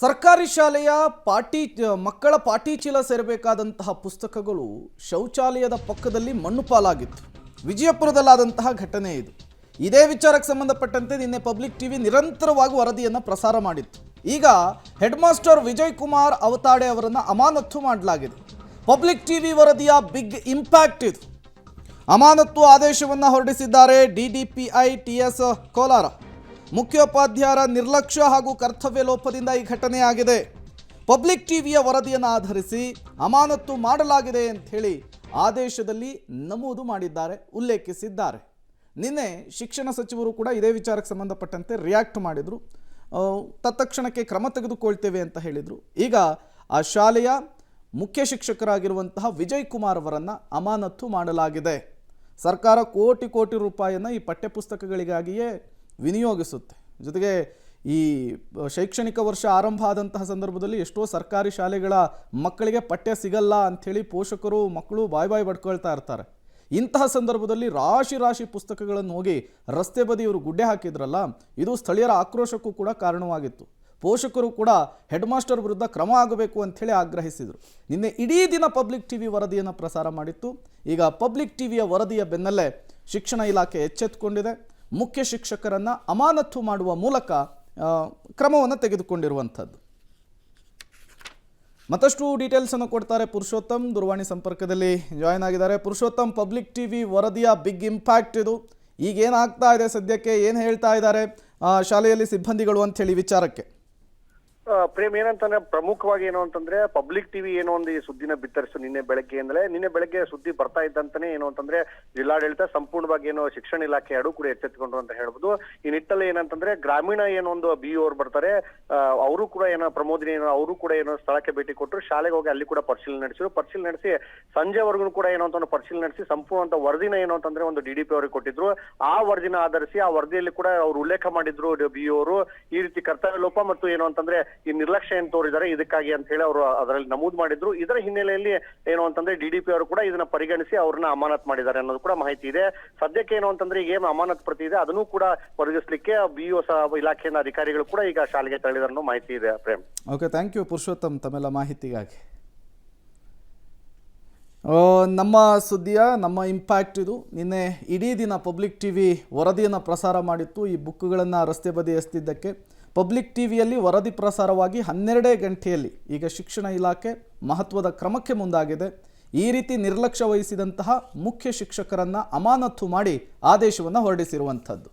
ಸರ್ಕಾರಿ ಶಾಲೆಯ ಮಕ್ಕಳ ಪಾಟಿ ಚೀಲ ಸೇರಬೇಕಾದಂತಹ ಪುಸ್ತಕಗಳು ಶೌಚಾಲಯದ ಪಕ್ಕದಲ್ಲಿ ಮಣ್ಣು ಪಾಲಾಗಿತ್ತು. ವಿಜಯಪುರದಲ್ಲಾದಂತಹ ಘಟನೆ ಇದು. ಇದೇ ವಿಚಾರಕ್ಕೆ ಸಂಬಂಧಪಟ್ಟಂತೆ ನಿನ್ನೆ ಪಬ್ಲಿಕ್ ಟಿವಿ ನಿರಂತರವಾಗಿ ವರದಿಯನ್ನು ಪ್ರಸಾರ ಮಾಡಿತ್ತು. ಈಗ ಹೆಡ್ ಮಾಸ್ಟರ್ ವಿಜಯ್ ಕುಮಾರ್ ಅವತಾಡೆ ಅವರನ್ನು ಅಮಾನತು ಮಾಡಲಾಗಿದೆ. ಪಬ್ಲಿಕ್ ಟಿವಿ ವರದಿಯ ಬಿಗ್ ಇಂಪ್ಯಾಕ್ಟ್ ಇದು. ಅಮಾನತು ಆದೇಶವನ್ನು ಹೊರಡಿಸಿದ್ದಾರೆ ಡಿಡಿಪಿಐ ಟಿಎಸ್ ಕೋಲಾರ. ಮುಖ್ಯೋಪಾಧ್ಯಾಯರ ನಿರ್ಲಕ್ಷ್ಯ ಹಾಗೂ ಕರ್ತವ್ಯ ಲೋಪದಿಂದ ಈ ಘಟನೆಯಾಗಿದೆ. ಪಬ್ಲಿಕ್ ಟಿವಿಯ ವರದಿಯನ್ನು ಆಧರಿಸಿ ಅಮಾನತು ಮಾಡಲಾಗಿದೆ ಅಂತ ಹೇಳಿ ಆದೇಶದಲ್ಲಿ ನಮೂದು ಮಾಡಿದ್ದಾರೆ, ಉಲ್ಲೇಖಿಸಿದ್ದಾರೆ. ನಿನ್ನೆ ಶಿಕ್ಷಣ ಸಚಿವರು ಕೂಡ ಇದೇ ವಿಚಾರಕ್ಕೆ ಸಂಬಂಧಪಟ್ಟಂತೆ ರಿಯಾಕ್ಟ್ ಮಾಡಿದರು. ತತ್ಕ್ಷಣಕ್ಕೆ ಕ್ರಮ ತೆಗೆದುಕೊಳ್ತೇವೆ ಅಂತ ಹೇಳಿದರು. ಈಗ ಆ ಶಾಲೆಯ ಮುಖ್ಯ ಶಿಕ್ಷಕರಾಗಿರುವಂತಹ ವಿಜಯ್ ಕುಮಾರ್ ಅವರನ್ನು ಅಮಾನತು ಮಾಡಲಾಗಿದೆ. ಸರ್ಕಾರ ಕೋಟಿ ಕೋಟಿ ರೂಪಾಯಿಯನ್ನು ಈ ಪಠ್ಯಪುಸ್ತಕಗಳಿಗಾಗಿಯೇ ವಿನಿಯೋಗಿಸುತ್ತೆ. ಜೊತೆಗೆ ಈ ಶೈಕ್ಷಣಿಕ ವರ್ಷ ಆರಂಭ ಆದಂತಹ ಸಂದರ್ಭದಲ್ಲಿ ಎಷ್ಟೋ ಸರ್ಕಾರಿ ಶಾಲೆಗಳ ಮಕ್ಕಳಿಗೆ ಪಠ್ಯ ಸಿಗಲ್ಲ ಅಂಥೇಳಿ ಪೋಷಕರು ಮಕ್ಕಳು ಬಾಯಿ ಬಡ್ಕೊಳ್ತಾ ಇರ್ತಾರೆ. ಇಂತಹ ಸಂದರ್ಭದಲ್ಲಿ ರಾಶಿ ಪುಸ್ತಕಗಳನ್ನು ಹೋಗಿ ರಸ್ತೆ ಬದಿ ಇವರು ಗುಡ್ಡೆ ಹಾಕಿದ್ರಲ್ಲ, ಇದು ಸ್ಥಳೀಯರ ಆಕ್ರೋಶಕ್ಕೂ ಕೂಡ ಕಾರಣವಾಗಿತ್ತು. ಪೋಷಕರು ಕೂಡ ಹೆಡ್ ಮಾಸ್ಟರ್ ವಿರುದ್ಧ ಕ್ರಮ ಆಗಬೇಕು ಅಂಥೇಳಿ ಆಗ್ರಹಿಸಿದರು. ನಿನ್ನೆ ಇಡೀ ದಿನ ಪಬ್ಲಿಕ್ ಟಿವಿ ವರದಿಯನ್ನು ಪ್ರಸಾರ ಮಾಡಿತ್ತು. ಈಗ ಪಬ್ಲಿಕ್ ಟಿವಿಯ ವರದಿಯ ಬೆನ್ನಲ್ಲೇ ಶಿಕ್ಷಣ ಇಲಾಖೆ ಎಚ್ಚೆತ್ತುಕೊಂಡಿದೆ. ಮುಖ್ಯ ಶಿಕ್ಷಕರನ್ನು ಅಮಾನತು ಮಾಡುವ ಮೂಲಕ ಕ್ರಮವನ್ನು ತೆಗೆದುಕೊಂಡಿರುವಂಥದ್ದು. ಮತ್ತಷ್ಟು ಡೀಟೇಲ್ಸನ್ನು ಕೊಡ್ತಾರೆ ಪುರುಷೋತ್ತಮ್, ದೂರವಾಣಿ ಸಂಪರ್ಕದಲ್ಲಿ ಜಾಯ್ನ್ ಆಗಿದ್ದಾರೆ. ಪುರುಷೋತ್ತಮ್, ಪಬ್ಲಿಕ್ ಟಿವಿ ವರದಿಯ ಬಿಗ್ ಇಂಪ್ಯಾಕ್ಟ್ ಇದು. ಈಗ ಏನಾಗ್ತಾ ಇದೆ ಸದ್ಯಕ್ಕೆ, ಏನು ಹೇಳ್ತಾ ಇದ್ದಾರೆ ಶಾಲೆಯಲ್ಲಿ ಸಿಬ್ಬಂದಿಗಳು ಅಂಥೇಳಿ ವಿಚಾರಕ್ಕೆ? ಪ್ರೇಮ್, ಏನಂತಂದ್ರೆ ಪ್ರಮುಖವಾಗಿ ಏನು ಅಂತಂದ್ರೆ ಪಬ್ಲಿಕ್ ಟಿವಿ ಏನೋ ಒಂದು ಈ ಸುದ್ದಿನ ಬಿತ್ತರಿಸು ನಿನ್ನೆ ಬೆಳಗ್ಗೆ ಸುದ್ದಿ ಬರ್ತಾ ಇದ್ದಂತಾನೆ ಏನು ಅಂತಂದ್ರೆ ಜಿಲ್ಲಾಡಳಿತ ಸಂಪೂರ್ಣವಾಗಿ ಏನೋ ಶಿಕ್ಷಣ ಇಲಾಖೆ ಅಡು ಕೂಡ ಎಚ್ಚೆತ್ತುಕೊಂಡ್ರು ಅಂತ ಹೇಳ್ಬೋದು. ಈ ನಿಟ್ಟಲ್ಲಿ ಏನಂತಂದ್ರೆ ಗ್ರಾಮೀಣ ಏನೊಂದು ಬಿ ಅವ್ರು ಬರ್ತಾರೆ, ಅವರು ಕೂಡ ಏನೋ ಪ್ರಮೋದಿನಿ ಅವರು ಕೂಡ ಏನೋ ಸ್ಥಳಕ್ಕೆ ಭೇಟಿ ಕೊಟ್ಟರು. ಶಾಲೆಗೆ ಹೋಗಿ ಅಲ್ಲಿ ಕೂಡ ಪರಿಶೀಲನೆ ನಡೆಸಿ ಸಂಜೆವರೆಗೂ ಕೂಡ ಏನೋ ಅಂತ ಪರಿಶೀಲನೆ ನಡೆಸಿ ಸಂಪೂರ್ಣ ವರದಿನ ಏನು ಅಂತಂದ್ರೆ ಒಂದು ಡಿಡಿಪಿ ಅವರಿಗೆ ಕೊಟ್ಟಿದ್ರು. ಆ ವರದಿನ ಆಧರಿಸಿ ಆ ವರದಿಯಲ್ಲಿ ಕೂಡ ಅವ್ರು ಉಲ್ಲೇಖ ಮಾಡಿದ್ರು ಬಿ ಅವರು ಈ ರೀತಿ ಕರ್ತವ್ಯ ಲೋಪ ಮತ್ತು ಏನು ಅಂತಂದ್ರೆ ಈ ನಿರ್ಲಕ್ಷ್ಯ ಏನ್ ತೋರಿದ್ದಾರೆ ಇದಕ್ಕಾಗಿ ಅಂತ ಹೇಳಿ ಅವರು ಅದರಲ್ಲಿ ನಮೂದು ಮಾಡಿದ್ರು. ಇದರ ಹಿನ್ನೆಲೆಯಲ್ಲಿ ಏನು ಅಂತಂದ್ರೆ ಡಿಡಿಪಿ ಅವರು ಕೂಡ ಇದನ್ನ ಪರಿಗಣಿಸಿ ಅವ್ರನ್ನ ಅಮಾನತ್ ಮಾಡಿದ್ದಾರೆ ಅನ್ನೋದು ಕೂಡ ಮಾಹಿತಿ ಇದೆ. ಸದ್ಯಕ್ಕೆ ಏನು ಅಂತಂದ್ರೆ ಈಗ ಏನು ಅಮಾನತ್ ಪ್ರತಿ ಇದೆ ಅದನ್ನು ಕೂಡ ಒದಗಿಸ್ಲಿಕ್ಕೆ ಬಿಇಒ ಇಲಾಖೆಯ ಅಧಿಕಾರಿಗಳು ಕೂಡ ಈಗ ಶಾಲೆಗೆ ತೆರಳಿದಾರೆ ಅನ್ನೋ ಮಾಹಿತಿ ಇದೆ. Prem, okay, thank you Purushottam ತಮ್ಮೆಲ್ಲ ಮಾಹಿತಿಗಾಗಿ. ನಮ್ಮ ಸುದ್ದಿಯ ನಮ್ಮ ಇಂಪ್ಯಾಕ್ಟ್ ಇದು. ನಿನ್ನೆ ಇಡೀ ದಿನ ಪಬ್ಲಿಕ್ ಟಿವಿ ವರದಿಯನ್ನು ಪ್ರಸಾರ ಮಾಡಿತ್ತು. ಈ ಬುಕ್ಗಳನ್ನು ರಸ್ತೆ ಬದಿ ಎಸೆದಿದ್ದಕ್ಕೆ ಪಬ್ಲಿಕ್ ಟಿವಿಯಲ್ಲಿ ವರದಿ ಪ್ರಸಾರವಾಗಿ 12 ಗಂಟೆಯಲ್ಲಿ ಈಗ ಶಿಕ್ಷಣ ಇಲಾಖೆ ಮಹತ್ವದ ಕ್ರಮಕ್ಕೆ ಮುಂದಾಗಿದೆ. ಈ ರೀತಿ ನಿರ್ಲಕ್ಷ್ಯ ವಹಿಸಿದಂತಹ ಮುಖ್ಯ ಶಿಕ್ಷಕರನ್ನು ಅಮಾನತು ಮಾಡಿ ಆದೇಶವನ್ನು ಹೊರಡಿಸಿರುವಂಥದ್ದು.